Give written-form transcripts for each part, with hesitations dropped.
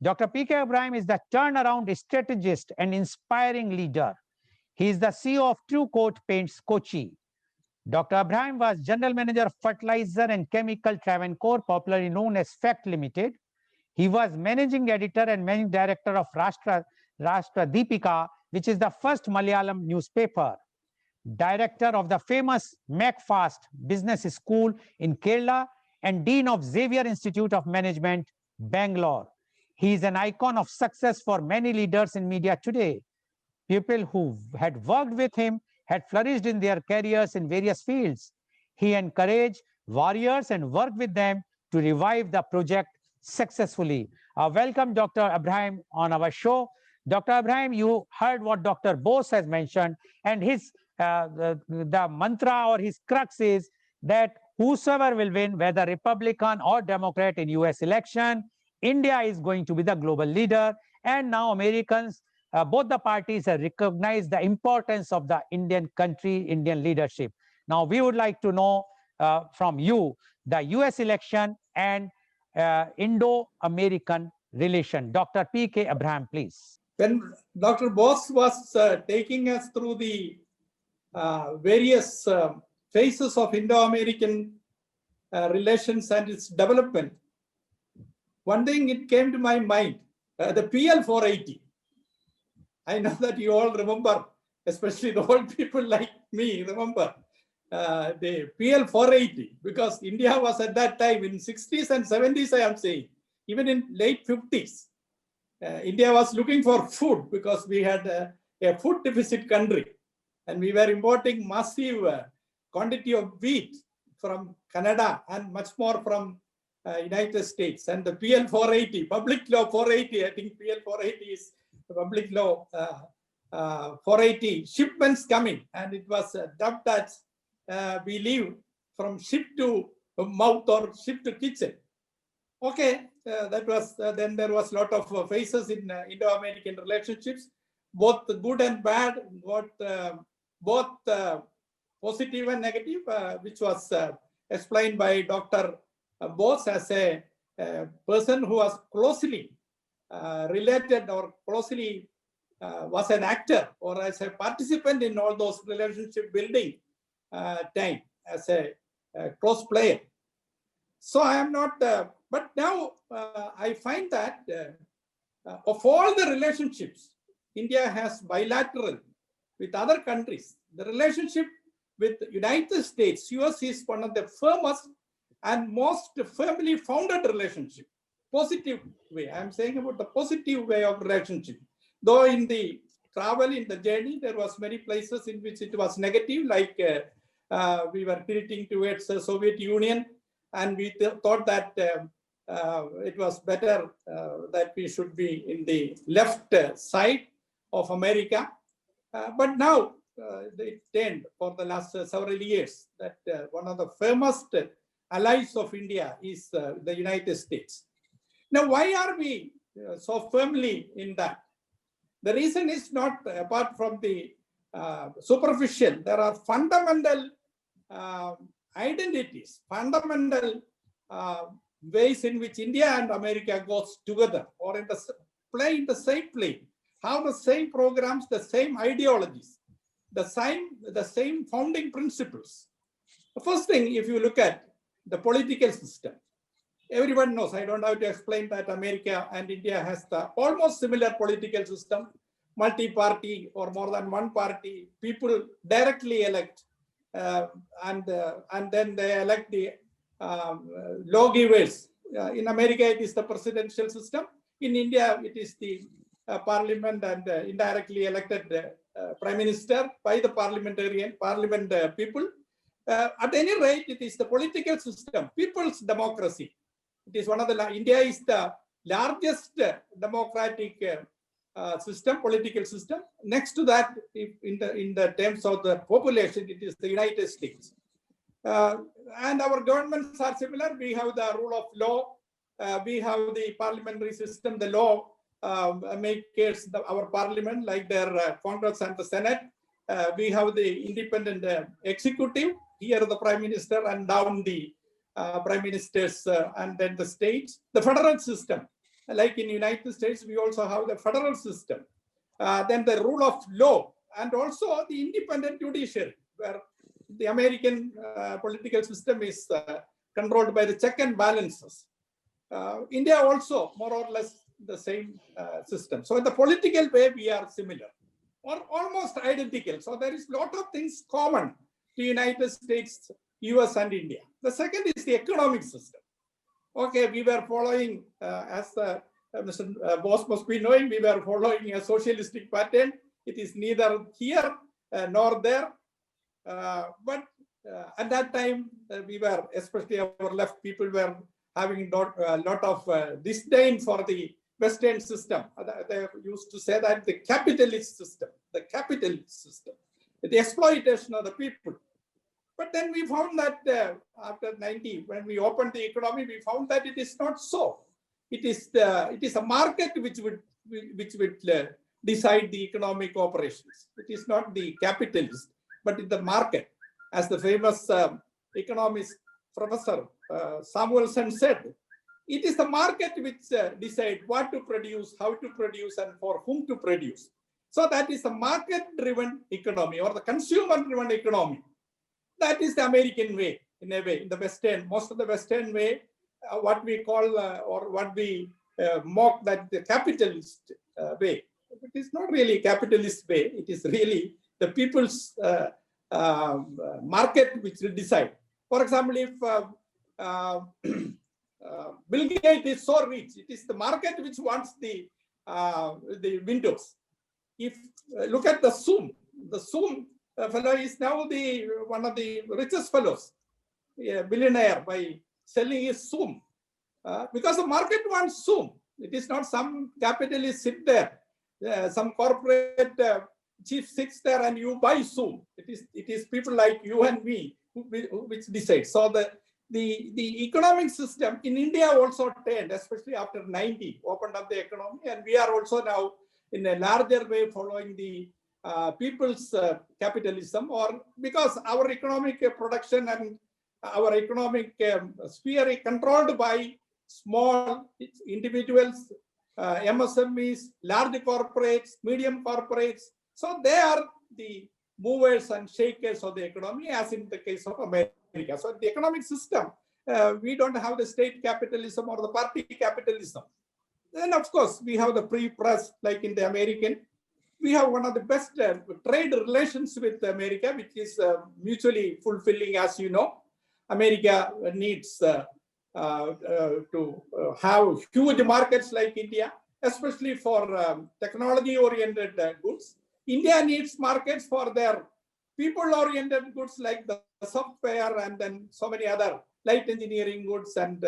Dr. P.K. Ibrahim is the turnaround strategist and inspiring leader. He is the CEO of True Coat Paints Kochi. Dr. Ibrahim was General Manager of Fertilizer and Chemical Travancore, popularly known as FACT Limited. He was Managing Editor and Managing Director of Rashtra Deepika, which is the first Malayalam newspaper. Director of the famous MacFast Business School in Kerala and Dean of Xavier Institute of Management, Bangalore. He is an icon of success for many leaders in media today. People who had worked with him had flourished in their careers in various fields. He encouraged warriors and worked with them to revive the project successfully. Welcome, Dr. Ibrahim, on our show. Dr. Ibrahim, you heard what Dr. Bose has mentioned, and his the mantra or his crux is that whosoever will win, whether Republican or Democrat in US election, India is going to be the global leader. And now Americans, both the parties have recognized the importance of the Indian country, Indian leadership. Now, we would like to know from you the US election and Indo-American relation. Dr. P.K. Ibrahim, please. When Dr. Bose was taking us through the various phases of Indo-American relations and its development, one thing it came to my mind, the PL 480. I know that you all remember, especially the old people like me remember the PL 480, because India was at that time in 60s and 70s, I am saying, even in late 50s. India was looking for food because we had a food deficit country, and we were importing massive quantity of wheat from Canada and much more from United States. And the PL 480, Public Law 480, I think PL 480 is the Public Law 480, shipments coming, and it was dubbed as we live from ship to mouth or ship to kitchen. Okay, that was then there was a lot of phases in Indo-American relationships, both good and bad, both positive and negative, which was explained by Dr. Bose as a person who was closely related or closely was an actor or as a participant in all those relationship building time as a close player. So I am not, but now I find that of all the relationships India has bilateral with other countries, the relationship with United States, US is one of the firmest and most firmly founded relationship. Positive way, I am saying about the positive way of relationship. Though in the travel, in the journey, there was many places in which it was negative, like we were tilting towards the Soviet Union, and we thought that it was better that we should be in the left side of America. But now it turned for the last several years that one of the firmest allies of India is the United States. Now, why are we so firmly in that? The reason is not apart from the superficial. There are fundamental identities, fundamental ways in which India and America goes together or in the play in the same plane, have the same programs, the same ideologies, the same founding principles. The first thing, if you look at the political system, everyone knows, I don't have to explain that America and India has the almost similar political system, multi-party or more than one party, people directly elect and then they elect the lawgivers. In America, it is the presidential system. In India, it is the parliament and indirectly elected prime minister by the parliament people. At any rate, it is the political system, people's democracy. It is one of the, India is the largest democratic system, political system. Next to that, in the terms of the population, it is the United States. And our governments are similar. We have the rule of law. We have the parliamentary system, the law makers, our parliament, like their Congress and the Senate. We have the independent executive, here the prime minister, and down the prime ministers and then the states. The federal system, like in United States, we also have the federal system. Then the rule of law, and also the independent judiciary, where the American political system is controlled by the check and balances. India also more or less the same system. So in the political way, we are similar or almost identical. So there is a lot of things common to United States, US and India. The second is the economic system. Okay, we were following, as Mr. Bose must be knowing, we were following a socialistic pattern. It is neither here nor there. But at that time, we were, especially our left people, were having a lot of disdain for the Western system. They used to say that the capitalist system, the exploitation of the people. But then we found that after 90, when we opened the economy, we found that it is not so. It is a market which would decide the economic operations. It is not the capitalist, but it's the market. As the famous economist Professor Samuelson said, it is the market which decides what to produce, how to produce, and for whom to produce. So that is a market-driven economy or the consumer-driven economy. That is the American way, in a way, in the Western, most of the Western way, what we call or what we mock that the capitalist way. It is not really a capitalist way. It is really the people's market which will decide. For example, if Bill Gates is so rich, it is the market which wants the windows. If look at the Zoom fellow is now one of the richest fellows, a billionaire, by selling his Zoom. Because the market wants Zoom. It is not some capitalist sit there, some corporate chief sits there and you buy Zoom. It is people like you and me which decide. So the economic system in India also turned, especially after 90, opened up the economy, and we are also now in a larger way following the people's capitalism, or because our economic production and our economic sphere is controlled by small individuals, MSMEs, large corporates, medium corporates. So they are the movers and shakers of the economy, as in the case of America. So the economic system, we don't have the state capitalism or the party capitalism. Then, of course, we have the free press, like in the American. We have one of the best trade relations with America, which is mutually fulfilling, as you know. America needs to have huge markets like India, especially for technology-oriented goods. India needs markets for their people-oriented goods like the software and then so many other light engineering goods and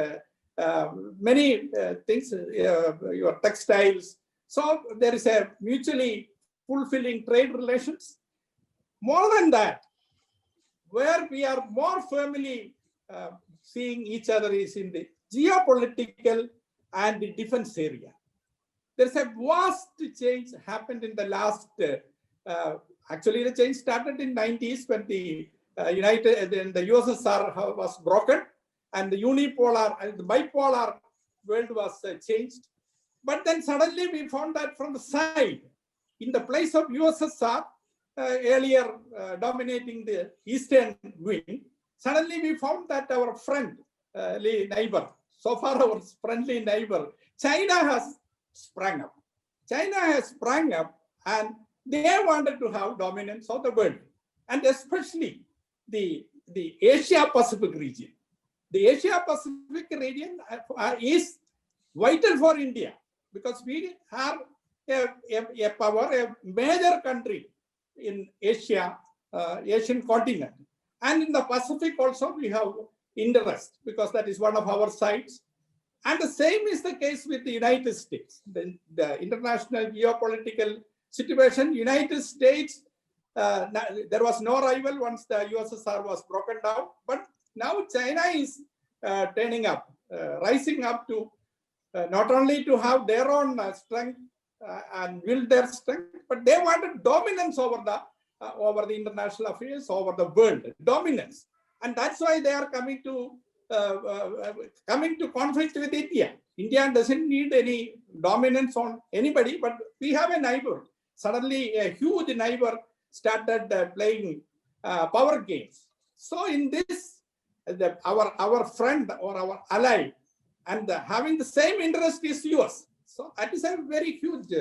many things, your textiles. So there is a mutually fulfilling trade relations. More than that, where we are more firmly seeing each other is in the geopolitical and the defense area. There's a vast change happened in the last, actually the change started in 90s when the USSR was broken and the unipolar and the bipolar world was changed. But then suddenly we found that from the side, in the place of USSR, earlier dominating the eastern wing, suddenly we found that our friendly neighbor, so far our friendly neighbor, China has sprung up. China has sprung up and they wanted to have dominance of the world, and especially the Asia-Pacific region. The Asia-Pacific region is vital for India because we have a power, a major country in Asia, Asian continent. And in the Pacific also we have interest because that is one of our sites. And the same is the case with the United States. The international geopolitical situation, United States, there was no rival once the USSR was broken down, but now China is turning up, rising up to not only to have their own strength and build their strength, but they wanted dominance over the international affairs, over the world, dominance. And that's why they are coming to conflict with India. India doesn't need any dominance on anybody, but we have a neighbor. Suddenly, a huge neighbor started playing power games. So in this, our friend or our ally, and having the same interest is yours. So that is a very huge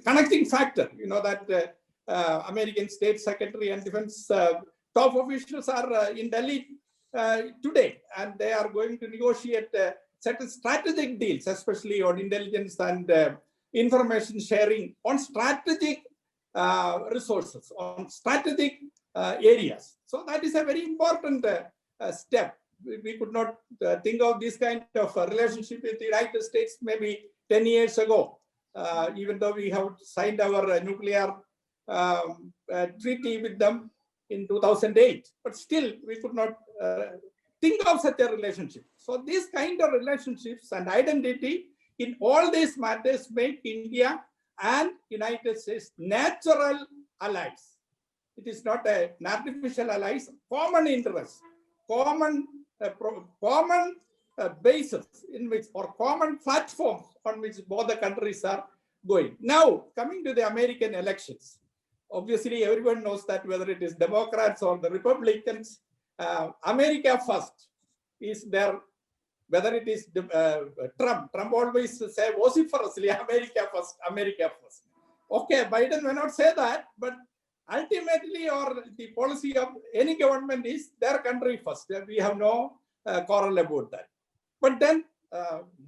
connecting factor. You know that American State Secretary and Defense top officials are in Delhi today, and they are going to negotiate certain strategic deals, especially on intelligence and information sharing on strategic resources, on strategic areas. So that is a very important step. We could not think of this kind of relationship with the United States maybe 10 years ago, even though we have signed our nuclear treaty with them in 2008, but still we could not think of such a relationship. So these kind of relationships and identity in all these matters make India and United States natural allies. It is not an artificial allies, common interest, common basis in which, or common platforms on which both the countries are going. Now, coming to the American elections, obviously everyone knows that whether it is Democrats or the Republicans, America first is there. Whether it is Trump always say vociferously, America first, America first. Okay, Biden may not say that, but ultimately, or the policy of any government is their country first. We have no quarrel about that. But then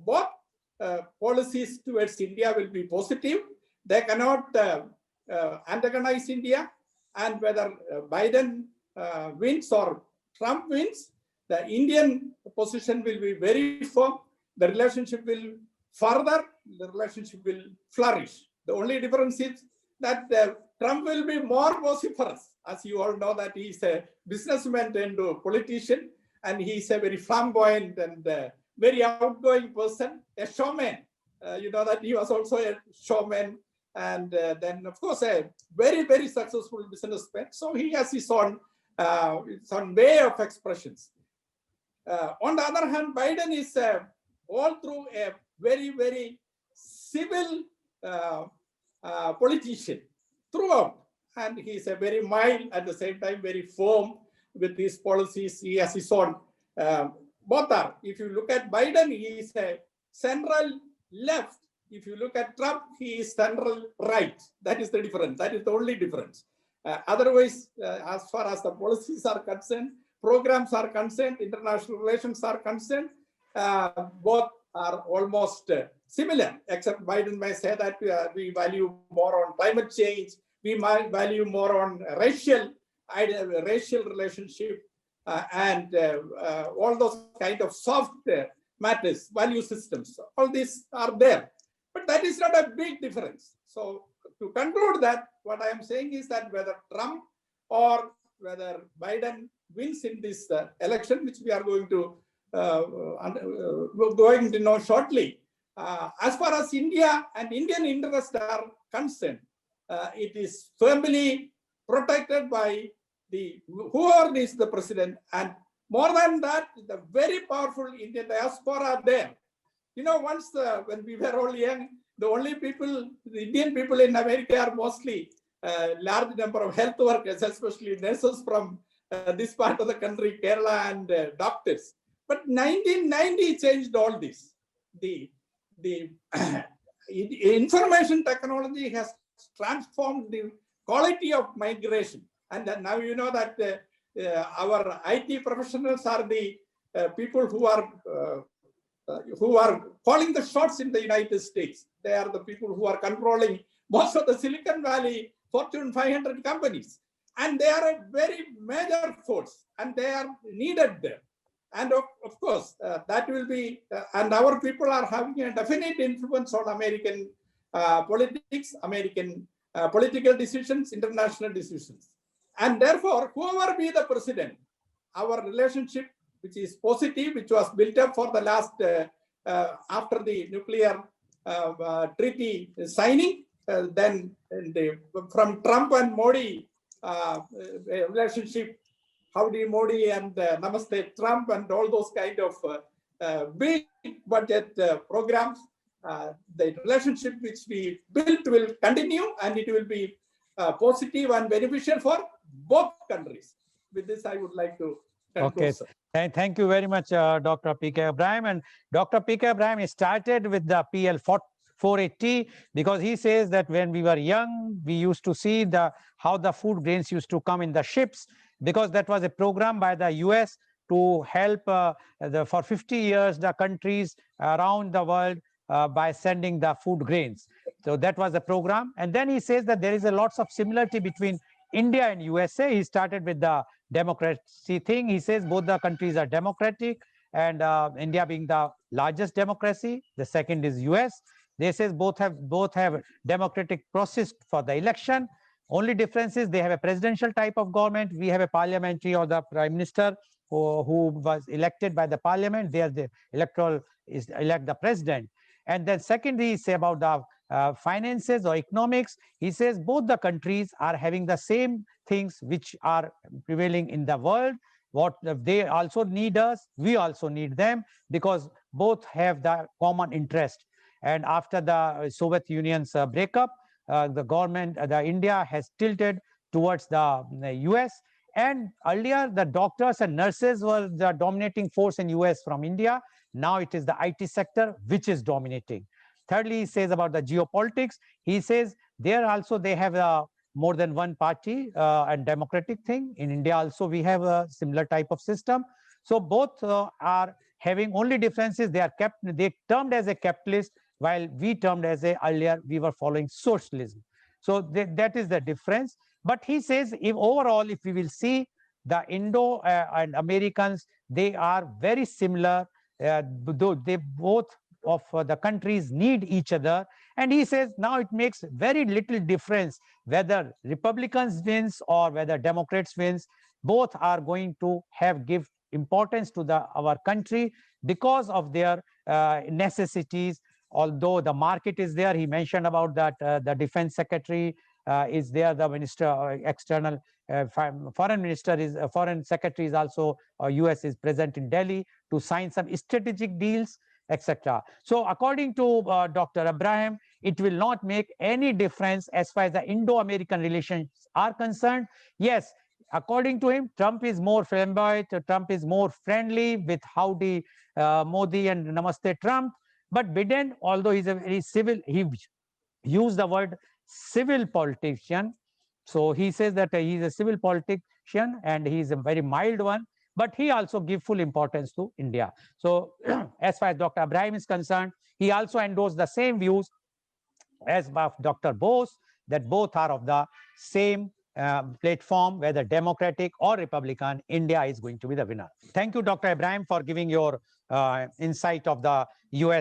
both policies towards India will be positive. They cannot antagonize India. And whether Biden wins or Trump wins, the Indian position will be very firm. The relationship will further, the relationship will flourish. The only difference is that Trump will be more vociferous. As you all know that he is a businessman and a politician, and he is a very flamboyant and very outgoing person, a showman. You know that he was also a showman, and then of course a very, very successful businessman. So he has his own way of expressions. On the other hand, Biden is all through a very, very civil politician throughout. And he is a very mild, at the same time, very firm with his policies. He has his own, both are. If you look at Biden, he is a central left. If you look at Trump, he is central right. That is the difference. That is the only difference. Otherwise, as far as the policies are concerned, programs are concerned, international relations are concerned, both are almost similar, except Biden may say that we value more on climate change, we might value more on racial relationship, and all those kind of soft matters, value systems. All these are there, but that is not a big difference. So to conclude that, what I am saying is that whether Trump or whether Biden wins in this election, which we are going to know shortly, as far as India and Indian interests are concerned, it is firmly protected by whoever is the president, and more than that, the very powerful Indian diaspora are there. You know, once when we were all young, the only people, the Indian people in America are mostly large number of health workers, especially nurses from this part of the country, Kerala, and doctors. But 1990 changed all this. The information technology has transformed the quality of migration. And now you know that our IT professionals are the people who are calling the shots in the United States. They are the people who are controlling most of the Silicon Valley Fortune 500 companies. And they are a very major force, and they are needed there. And of course, that will be, and our people are having a definite influence on American politics, American political decisions, international decisions. And therefore, whoever be the president, our relationship, which is positive, which was built up for the last, after the nuclear treaty signing, then from Trump and Modi relationship, Howdy Modi and Namaste Trump and all those kind of big budget programs. The relationship which we built will continue, and it will be positive and beneficial for both countries. With this, I would like to conclude. Okay. Sir. Thank you very much, Dr. P.K. Ibrahim. And Dr. P.K. Ibrahim started with the PL 480 because he says that when we were young, we used to see how the food grains used to come in the ships, because that was a program by the US to help for 50 years the countries around the world by sending the food grains. So that was the program. And then he says that there is a lots of similarity between India and USA. He started with the democracy thing. He says both the countries are democratic, and India being the largest democracy, the second is US. They says both have democratic process for the election. Only difference is they have a presidential type of government. We have a parliamentary, or the prime minister who was elected by the parliament. They are the electoral is elect the president. And then secondly, say about the finances or economics, he says both the countries are having the same things which are prevailing in the world. What they also need us, we also need them, because both have the common interest. And after the Soviet Union's breakup, the government, the India has tilted towards the US. And earlier, the doctors and nurses were the dominating force in US from India. Now it is the IT sector which is dominating. Thirdly, he says about the geopolitics. He says there also they have more than one party and democratic thing. In India also we have a similar type of system. So both are having only differences. They termed as a capitalist, while we termed as earlier we were following socialism. So that is the difference. But he says if overall, if we will see the Indo and Americans, they are very similar. Though they both of the countries need each other. And he says now it makes very little difference whether Republicans wins or whether Democrats wins. Both are going to give importance to our country because of their necessities. Although the market is there, he mentioned about that the defense secretary is there, the minister, external foreign minister is foreign secretary is also US is present in Delhi to sign some strategic deals, etc. So according to Dr. Ibrahim, it will not make any difference as far as the Indo-American relations are concerned. Yes, according to him, Trump is more flamboyant, Trump is more friendly with howdy Modi and Namaste Trump. But Biden, although he's a very civil, he used the word civil politician. So he says that he's a civil politician and he's a very mild one, but he also gives full importance to India. So as far as Dr. Ibrahim is concerned, he also endorsed the same views as Dr. Bose, that both are of the same platform, whether Democratic or Republican, India is going to be the winner. Thank you, Dr. Ibrahim, for giving your insight of the US